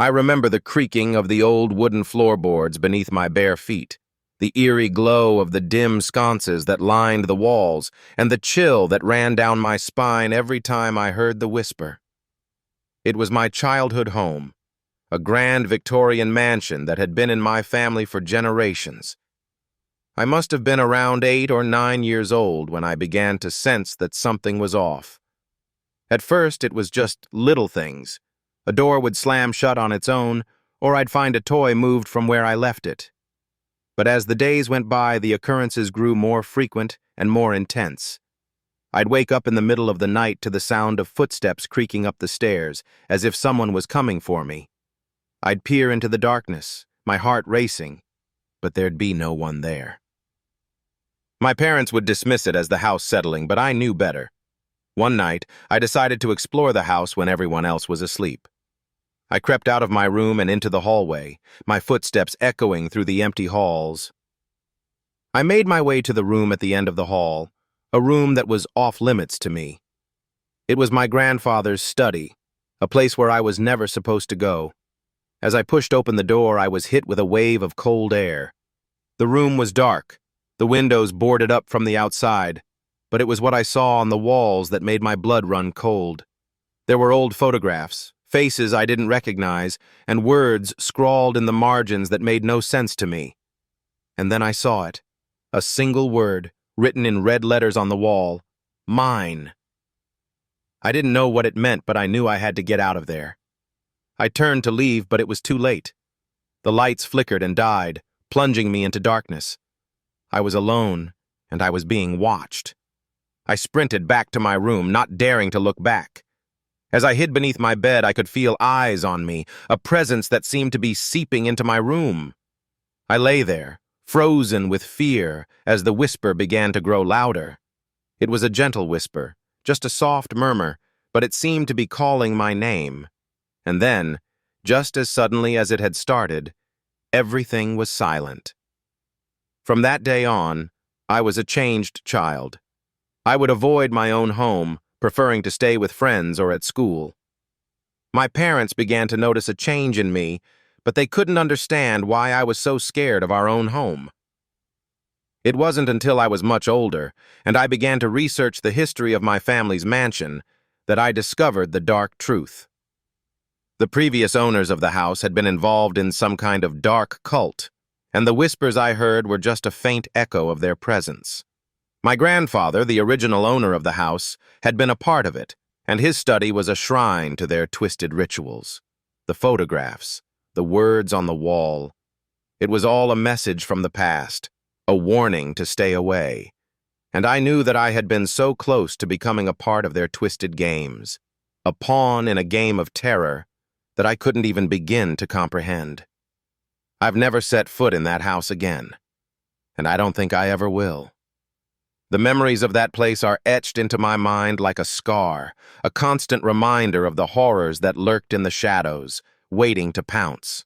I remember the creaking of the old wooden floorboards beneath my bare feet, the eerie glow of the dim sconces that lined the walls, and the chill that ran down my spine every time I heard the whisper. It was my childhood home, a grand Victorian mansion that had been in my family for generations. I must have been around 8 or 9 years old when I began to sense that something was off. At first, it was just little things. A door would slam shut on its own, or I'd find a toy moved from where I left it. But as the days went by, the occurrences grew more frequent and more intense. I'd wake up in the middle of the night to the sound of footsteps creaking up the stairs, as if someone was coming for me. I'd peer into the darkness, my heart racing, but there'd be no one there. My parents would dismiss it as the house settling, but I knew better. One night, I decided to explore the house when everyone else was asleep. I crept out of my room and into the hallway, my footsteps echoing through the empty halls. I made my way to the room at the end of the hall, a room that was off-limits to me. It was my grandfather's study, a place where I was never supposed to go. As I pushed open the door, I was hit with a wave of cold air. The room was dark, the windows boarded up from the outside, but it was what I saw on the walls that made my blood run cold. There were old photographs, faces I didn't recognize, and words scrawled in the margins that made no sense to me. And then I saw it. A single word, written in red letters on the wall. Mine. I didn't know what it meant, but I knew I had to get out of there. I turned to leave, but it was too late. The lights flickered and died, plunging me into darkness. I was alone, and I was being watched. I sprinted back to my room, not daring to look back. As I hid beneath my bed, I could feel eyes on me, a presence that seemed to be seeping into my room. I lay there, frozen with fear, as the whisper began to grow louder. It was a gentle whisper, just a soft murmur, but it seemed to be calling my name. And then, just as suddenly as it had started, everything was silent. From that day on, I was a changed child. I would avoid my own home, preferring to stay with friends or at school. My parents began to notice a change in me, but they couldn't understand why I was so scared of our own home. It wasn't until I was much older, and I began to research the history of my family's mansion, that I discovered the dark truth. The previous owners of the house had been involved in some kind of dark cult, and the whispers I heard were just a faint echo of their presence. My grandfather, the original owner of the house, had been a part of it, and his study was a shrine to their twisted rituals. The photographs, the words on the wall. It was all a message from the past, a warning to stay away. And I knew that I had been so close to becoming a part of their twisted games, a pawn in a game of terror that I couldn't even begin to comprehend. I've never set foot in that house again, and I don't think I ever will. The memories of that place are etched into my mind like a scar, a constant reminder of the horrors that lurked in the shadows, waiting to pounce.